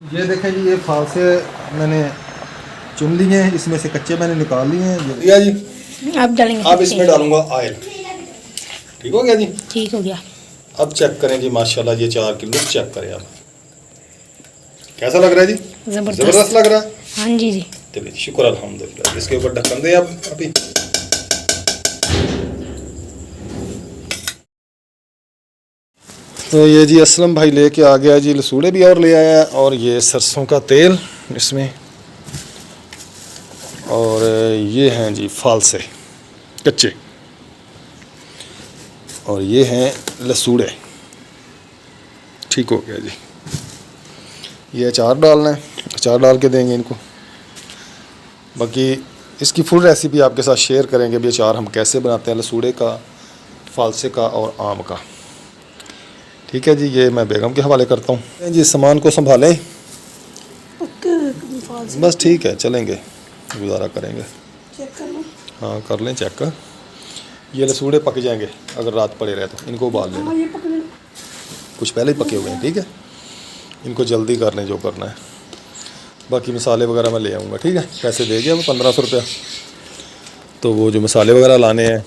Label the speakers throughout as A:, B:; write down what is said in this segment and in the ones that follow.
A: ये देखें जी, ये फालसे मैंने चुन लिए हैं, इसमें से कच्चे मैंने निकाल लिए हैं। भैया जी
B: अब डालेंगे,
A: अब इसमें डालूंगा ऑयल। ठीक हो गया जी,
B: ठीक हो गया।
A: अब चेक करें जी, माशाल्लाह ये 4 किलो चेक करें आप, कैसा लग रहा है जी? जबरदस्त लग रहा है।
B: हाँ जी जी,
A: चलिए शुक्र अल्हम्दुलिल्लाह। इसके ऊपर ढक्कन दें अब अभी। तो ये जी असलम भाई लेके आ गया जी, लसूड़े भी और ले आया, और ये सरसों का तेल इसमें, और ये हैं जी फालसे कच्चे, और ये हैं लसूड़े। ठीक हो गया जी। ये अचार डालना है, अचार डाल के देंगे इनको। बाकी इसकी फुल रेसिपी आपके साथ शेयर करेंगे अभी, अचार हम कैसे बनाते हैं लसूड़े का, फालसे का और आम का। ठीक है जी, ये मैं बेगम के हवाले करता हूँ जी। सामान को संभालें बस, ठीक है चलेंगे, गुजारा करेंगे।
B: चेक कर लो।
A: हाँ कर लें चेक कर। ये लसूड़े पक जाएंगे अगर रात पड़े रहे तो, इनको उबाल लेना। कुछ पहले ही पके हुए हैं, ठीक है, इनको जल्दी कर लें जो करना है। बाकी मसाले वगैरह मैं ले आऊँगा, ठीक है। पैसे दे गया वो 1500 रुपया, तो वो जो मसाले वगैरह लाने हैं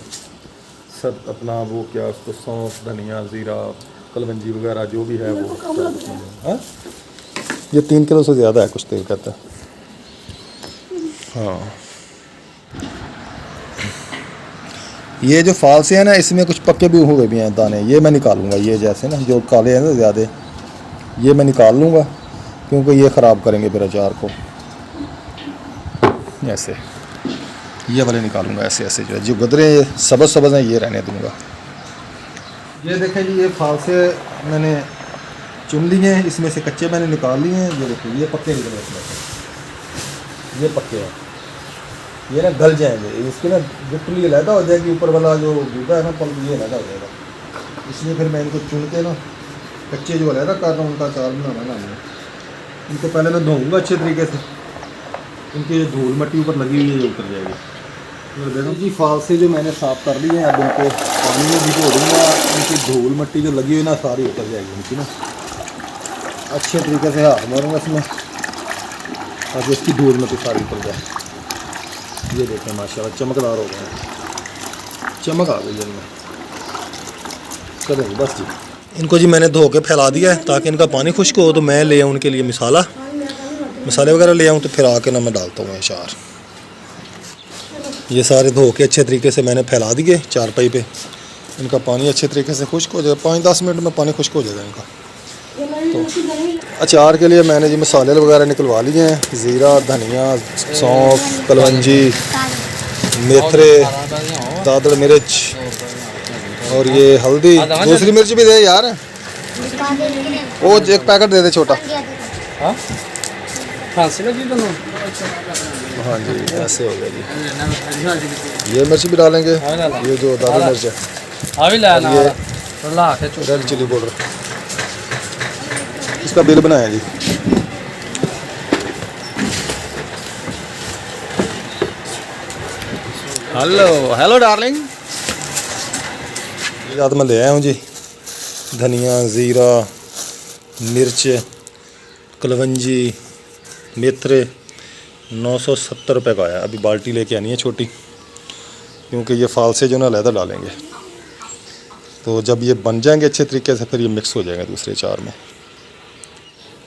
A: सब अपना, वो क्या उसको सौंफ, धनिया, ज़ीरा, कलवंजी वगैरह जो भी है वो। हाँ ये 3 किलो से ज़्यादा है, कुछ तेल कहता है। हाँ ये जो फालसे हैं ना, इसमें कुछ पक्के भी हुए भी हैं दाने, ये मैं निकालूंगा। ये जैसे ना जो काले हैं ना ज़्यादा, ये मैं निकाल लूँगा क्योंकि ये ख़राब करेंगे फिर अचार को। ऐसे ये वाले निकालूंगा, ऐसे ऐसे जो गदरे सबज सबज हैं ये रहने दूंगा। ये देखें जी, ये फालसे मैंने चुन लिए हैं, इसमें से कच्चे मैंने निकाल लिए हैं। ये देखिए ये पक्के निकले इसमें से, ये पक्के हैं, ये ना गल जाएंगे, इसके ना बिल्कुल ये लहदा हो जाएगी, ऊपर वाला जो गूदा है ना पल, ये लहदा हो जाएगा। इसलिए फिर मैं इनको चुन के ना कच्चे जो लहदा कर रहा हूँ, उनका अचार बनाना ना हमें। इनको पहले मैं धोऊँगा अच्छे तरीके से, इनकी जो धूल मिट्टी ऊपर लगी हुई है ये उतर जाएगी। तो देखो जी फालसे जो मैंने साफ़ कर लिए हैं, अब इनको पानी में भिगो दूँगा। इनकी धूल मिट्टी जो लगी हुई ना सारी उतर जाएगी इनकी ना। अच्छे तरीके से हाथ मारूँगा इसमें ताकि इसकी धूल मिट्टी सारी उतर जाए। ये देखें माशाल्लाह चमकदार हो गए, चमक आ गई इनमें। चलेंगे बस जी, इनको जी मैंने धो के फैला दिया है ताकि इनका पानी खुश्क हो। तो मैं ले आऊँ उनके लिए मसाले वगैरह ले आऊँ, तो फिर आके ना मैं डालता हूँ अचार। ये सारे धो के अच्छे तरीके से मैंने फैला दिए चारपाई पे। इनका पानी अच्छे तरीके से खुश्क हो जाएगा, 5-10 मिनट में पानी खुश्क हो जाएगा इनका। तो अचार के लिए मैंने जी मसाले वगैरह निकलवा लिए हैं, ज़ीरा, धनिया, सौंफ, कलवंजी, मेथरे, दादड़ मिर्च, और ये हल्दी। दूसरी मिर्च भी दे यार, वो एक पैकेट दे दे छोटा। हाँ जी ऐसे हो गया जी। ये मिर्च भी डालेंगे, ये जो दादड़ मिर्च है, ये रेड चिली पाउडर। इसका बिल बनाया जी।
C: Hello hello darling.
A: याद मैं ले आया हूँ जी, धनिया, ज़ीरा, मिर्च, कलवंजी, मेथरे। 970 रुपये का आया। अभी बाल्टी लेके आनी है छोटी, क्योंकि ये फालसे जो ना लहदा डालेंगे, तो जब ये बन जाएंगे अच्छे तरीके से फिर ये मिक्स हो जाएंगे दूसरे अचार में।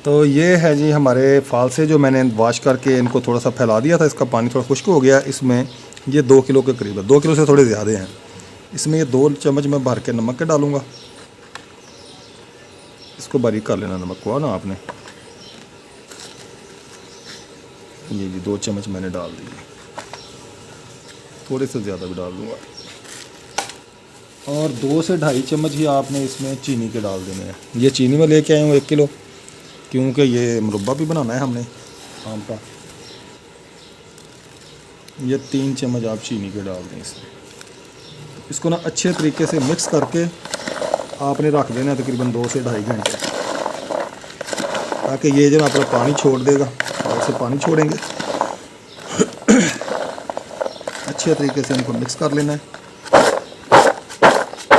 A: तो ये है जी हमारे फालसे जो मैंने वॉश करके इनको थोड़ा सा फैला दिया था, इसका पानी थोड़ा खुश्क हो गया। इसमें ये 2 किलो के करीब है, 2 किलो से थोड़े ज़्यादा हैं। इसमें ये 2 चम्मच मैं भर के नमक के डालूँगा। इसको बारीक कर लेना नमक को ना आपने। ये जी 2 चम्मच मैंने डाल दिए, थोड़े से ज़्यादा भी डाल दूँगा। और 2 से 2.5 चम्मच ही आपने इसमें चीनी के डाल देने हैं। ये चीनी में लेके आया हूँ 1 किलो, क्योंकि ये मुरब्बा भी बनाना है हमने आम का। ये 3 चम्मच आप चीनी के डाल दें इसमें। इसको ना अच्छे तरीके से मिक्स करके आपने रख देना है तकरीबन 2 से 2.5 घंटे, ताकि ये जो अपना पानी छोड़ देगा, ऐसे पानी छोड़ेंगे। अच्छे तरीके से इनको मिक्स कर लेना है।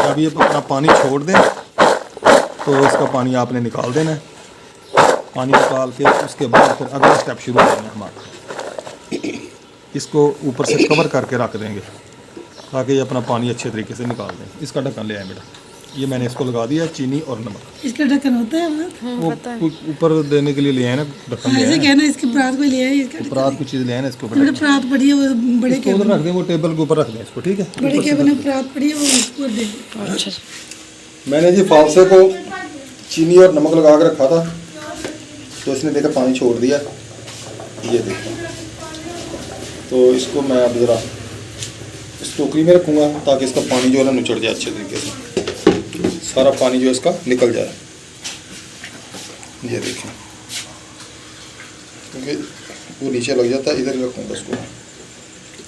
A: जब ये अपना पानी छोड़ दें तो इसका पानी आपने निकाल देना है। पानी निकाल के उसके बाद फिर अगला स्टेप शुरू करना है हमारा। इसको ऊपर से कवर करके रख देंगे ताकि ये अपना पानी अच्छे तरीके से निकाल दें। इसका ढक्कन ले आए बेटा, ये मैंने इसको लगा दिया, चीनी और नमक।
B: इसका ढक्कन होता है
A: वो ऊपर देने के लिए ले आए ना ढक्कन ले
B: ऐसे
A: आए,
B: कहना इसके परात को ले आए, इसका
A: परात कुछ चीज़ ले आए ना इसको
B: मेरे परात पड़ी है वो बड़े
A: इसको उधर रख दें, वो टेबल के ऊपर रख दें इसको, ठीक है।
B: बड़े के बने परात पड़ी है वो ऊपर दे। अच्छा
A: मैंने जी फालसे को चीनी और नमक लगा के रखा था, तो इसने देखा पानी छोड़ दिया, ये देखो। तो इसको मैं अब ज़रा इस टोकरी में रखूँगा ताकि इसका पानी जो है ना निचड़ जाए अच्छे तरीके से, सारा पानी जो है इसका निकल जाए। ये देखें, क्योंकि वो नीचे लग जाता है, इधर ही रखूँगा इसको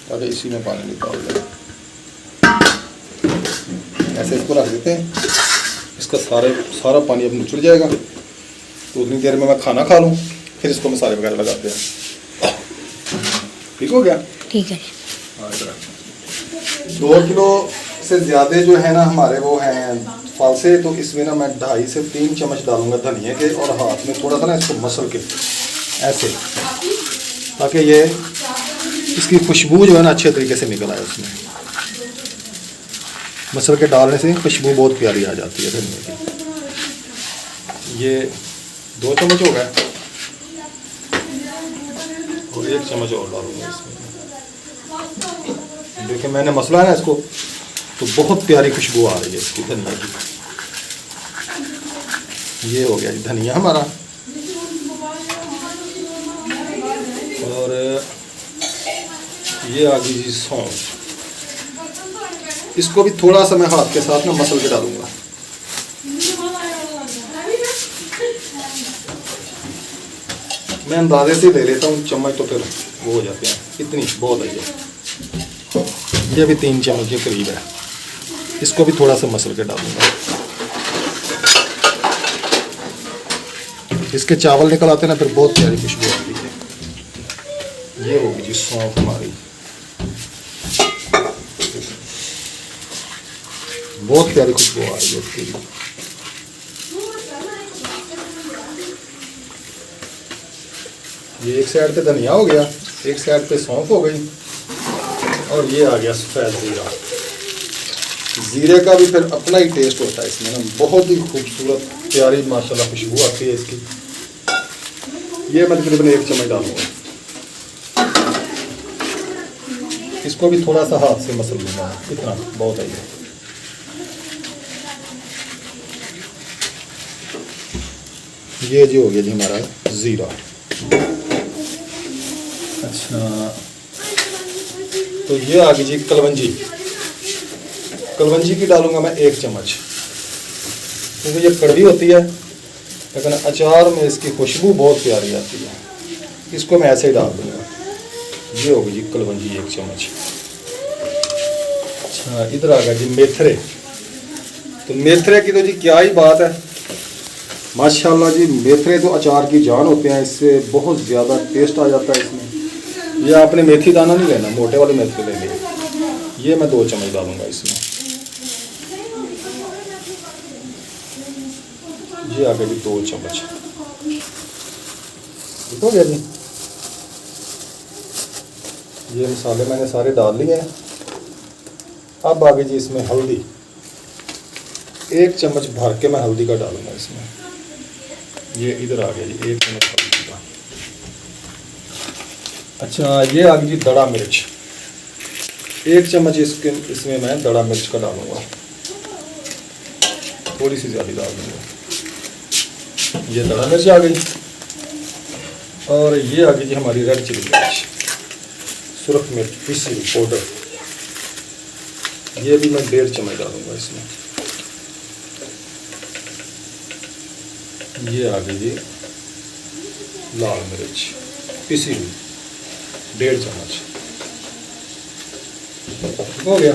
A: ताकि इसी में पानी निकाल जाए। ऐसे इसको रख देते हैं, इसका सारा पानी अब निचड़ जाएगा। तो उतनी देर में मैं खाना खा लूँ, फिर इसको मसाले वगैरह लगाते हैं। ठीक हो गया?
B: ठीक है।
A: हाँ, 2 किलो से ज़्यादा जो है ना हमारे वो हैं फालसे, तो इसमें ना मैं 2.5 से 3 चम्मच डालूंगा धनिया के, और हाथ में थोड़ा सा ना इसको मसल के ऐसे, ताकि ये इसकी खुशबू जो है ना अच्छे तरीके से निकल आए। उसमें मसल के डालने से खुशबू बहुत प्यारी आ जाती है धनिया की। ये 2 चम्मच हो गए और 1 चम्मच और डालूंगा इसमें। देखिए मैंने मसला है ना इसको, तो बहुत प्यारी खुशबू आ रही है इसकी धनिया की। ये हो गया जी धनिया हमारा, और ये आ गई जी सौंफ। इसको भी थोड़ा सा मैं हाथ के साथ ना मसल के डालूंगा। मैं अंदाजे से ले लेता हूँ, चम्मच तो फिर वो हो जाते हैं, इतनी बहुत है ये भी 3 चम्मच के करीब है। इसको भी थोड़ा सा मसल के डालूंगा। इसके चावल निकल आते हैं ना, फिर बहुत प्यारी खुशबू आती है। ये होगी जी सौंफ हमारी, बहुत प्यारी खुशबू आ रही है इसके लिए। ये एक साइड पे धनिया हो गया, एक साइड पे सौंफ हो गई, और ये आ गया सफ़ेद ज़ीरा। ज़ीरे का भी फिर अपना ही टेस्ट होता है इसमें ना, बहुत ही खूबसूरत प्यारी माशाल्लाह खुशबू आती है इसकी। ये मैं तकरीबन 1 चम्मच डालूंगा। इसको भी थोड़ा सा हाथ से मसल लूँगा, इतना बहुत है ये जो हो गया जी हमारा ज़ीरा। अच्छा, तो ये आ गई जी कलवंजी। कलवंजी की डालूंगा मैं 1 चम्मच, क्योंकि ये कड़वी होती है, लेकिन अचार में इसकी खुशबू बहुत प्यारी आती है। इसको मैं ऐसे ही डाल दूंगा। ये होगी जी कलवंजी 1 चम्मच। अच्छा, इधर आ गया जी मेथरे। तो मेथरे की तो जी क्या ही बात है, माशाल्लाह जी। मेथरे तो अचार की जान होते हैं, इससे बहुत ज़्यादा टेस्ट आ जाता है इसमें। ये आपने मेथी दाना नहीं लेना, मोटे वाले मेथरे लेंगे। ये मैं 2 चम्मच डालूंगा इसमें। ये आ गया जी 2 चम्मच। ठीक हो गया जी। ये मसाले मैंने सारे डाल लिए हैं। अब आ गई जी इसमें हल्दी। 1 चम्मच भर के मैं हल्दी का डालूंगा इसमें। ये इधर आ गया जी 1 चम्मच हल्दी का। अच्छा, ये आ गई जी दड़ा मिर्च। 1 चम्मच इसमें मैं दड़ा मिर्च का डालूंगा, थोड़ी सी ज़्यादा डाल दूँगा। ये दड़ा मिर्च आ गई, और ये आ गई जी हमारी रेड चिली मिर्च, सुरख मिर्च पीसी पाउडर। ये भी मैं 1.5 चम्मच डालूंगा इसमें। ये आ गई जी लाल मिर्च पीसी हुई 1.5 चम्मच। हो गया।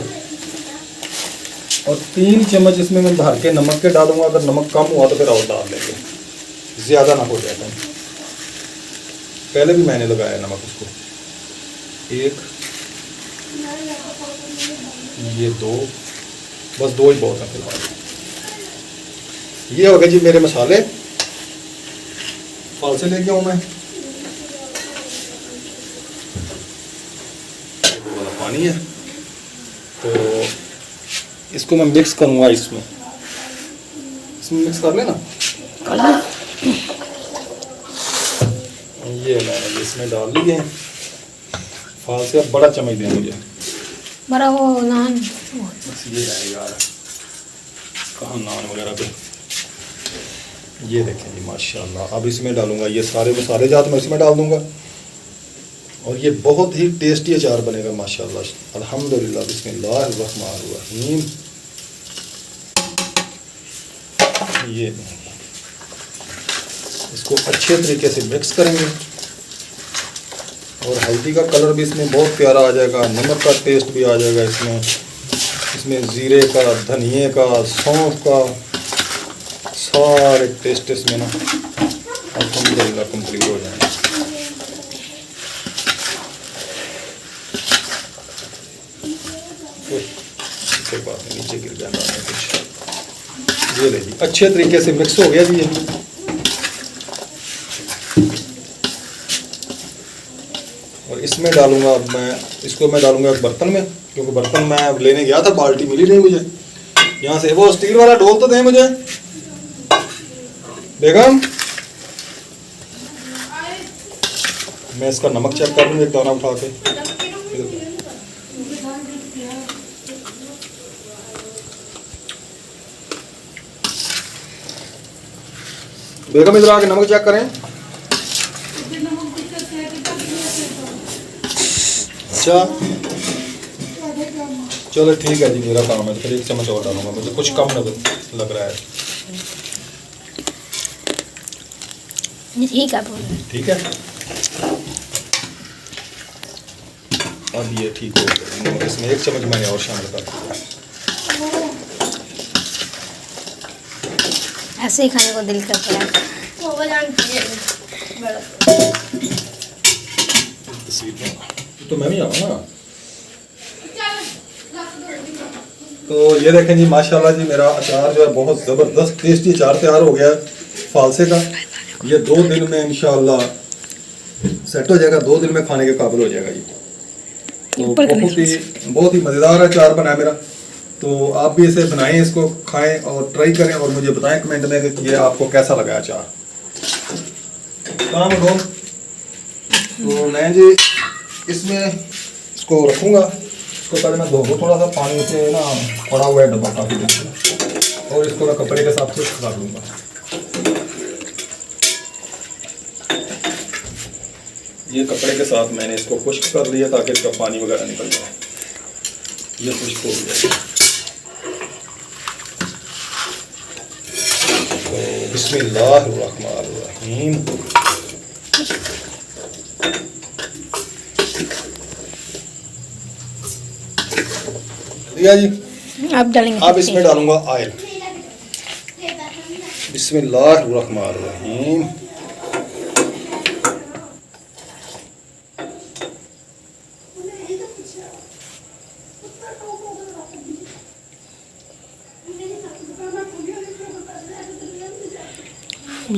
A: और 3 चम्मच इसमें मैं भर के नमक के डालूंगा। अगर नमक कम हुआ तो फिर और डाल लेंगे, ज़्यादा ना हो जाए कम। पहले भी मैंने लगाया नमक उसको। 1, ये 2, बस 2 ही बहुत है फिलहाल। ये हो गए जी मेरे मसाले। फालसे लेके आऊँ मैं। वो वाला पानी है, तो इसको मैं मिक्स करूँगा इसमें मिक्स कर लेना। ये मैंने इसमें डाल लिए हैं। फालसे अब बड़ा चम्मच दें मुझे,
B: बड़ा वो नान
A: बस ये रहेगा। कहाँ नान वगैरह पे, ये देखें जी माशाल्लाह। अब इसमें डालूंगा ये सारे मसाले जात मैं इसमें डाल दूंगा, और ये बहुत ही टेस्टी अचार बनेगा माशाल्लाह। अल्हम्दुलिल्लाह, बिस्मिल्लाहिर्रहमानिर्रहीम। ये इसको अच्छे तरीके से मिक्स करेंगे, और हल्दी का कलर भी इसमें बहुत प्यारा आ जाएगा, नमक का टेस्ट भी आ जाएगा इसमें जीरे का, धनिए का, सौंफ का, सारे टेस्ट इसमें ना अल्हम्दुलिल्लाह कंप्लीट हो जाएंगे। इसके बाद में नीचे गिर जाना है कुछ। ये ले जी, अच्छे तरीके से मिक्स हो गया जी ये। और इसमें डालूंगा अब मैं डालूंगा एक बर्तन में, क्योंकि बर्तन मैं लेने गया था, बाल्टी मिली नहीं मुझे यहाँ से। वो स्टील वाला डोल तो दें मुझे बेगम। मैं इसका नमक चेक कर लूँगा एक दाना उठा के। बेगम इधर आके नमक चेक करें। अच्छा चलो ठीक है जी, मेरा काम है, तो फिर एक चम्मच और डालूंगा, मुझे कुछ कम लग रहा है।
B: ठीक है,
A: ठीक है। अब ये ठीक हो गया, इसमें एक चम्मच मैंने और शामिल कर दिया।
B: ऐसे ही खाने को दिल करता है।
A: तो मैं भी आऊँ ना। तो ये देखें जी माशाल्लाह जी, मेरा अचार जो है बहुत ज़बरदस्त टेस्टी अचार तैयार हो गया है फालसे का। ये 2 दिन में इंशाल्लाह सेट हो जाएगा, 2 दिन में खाने के काबिल हो जाएगा ये। तो बहुत ही मज़ेदार अचार बना है मेरा। तो आप भी इसे बनाएं, इसको खाएं और ट्राई करें, और मुझे बताएं कमेंट में कि ये आपको कैसा लगा अचार। काम हो तो मैं जी इसमें इसको रखूँगा। इसको पहले मैं धोऊँ थोड़ा सा पानी से ना, पड़ा हुआ है डब्बा काफ़ी देर से, और इसको मैं कपड़े के साथ खुश्क कर लूँगा। ये कपड़े के साथ मैंने इसको खुश्क कर लिया ताकि इसका पानी वगैरह निकल जाए। ये खुश्क हो गया। तो बिस्मिल्लाहिर्रहमानिर्रहीम। दिया जी,
B: आप डालेंगे।
A: अब इसमें डालूंगा ऑयल। बिस्मिल्लाहिर्रहमानिर्रहीम।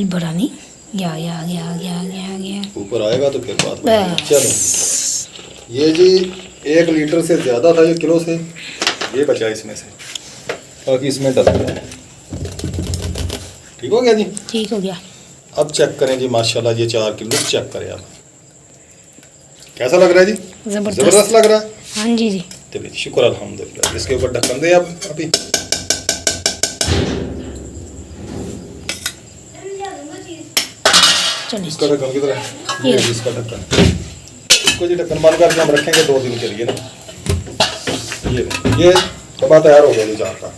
B: बड़ा नहीं, गया
A: ऊपर आएगा तो फिर बात बनेगी। चलो ये जी 1 लीटर से ज़्यादा था, ये किलो से ये बचा इसमें से, बाकी इसमें डाल दिया। ठीक हो गया जी,
B: ठीक हो गया।
A: अब चेक करें जी माशाल्लाह, ये 4 किलो चेक करें आप, कैसा लग रहा है जी? ज़बरदस्त लग रहा है।
B: हाँ जी जी,
A: चलिए शुक्र अल्हम्दुलिल्लाह। इसके ऊपर ढक्कन दे आप अभी।
B: चलिए
A: इसका ढक्कन किधर है? ये इसका ढक्कन। इसको जी ढक्कन बंद करके हम रखेंगे 2 दिन के लिए ना। ये कबाब तैयार हो गया जी अचार का।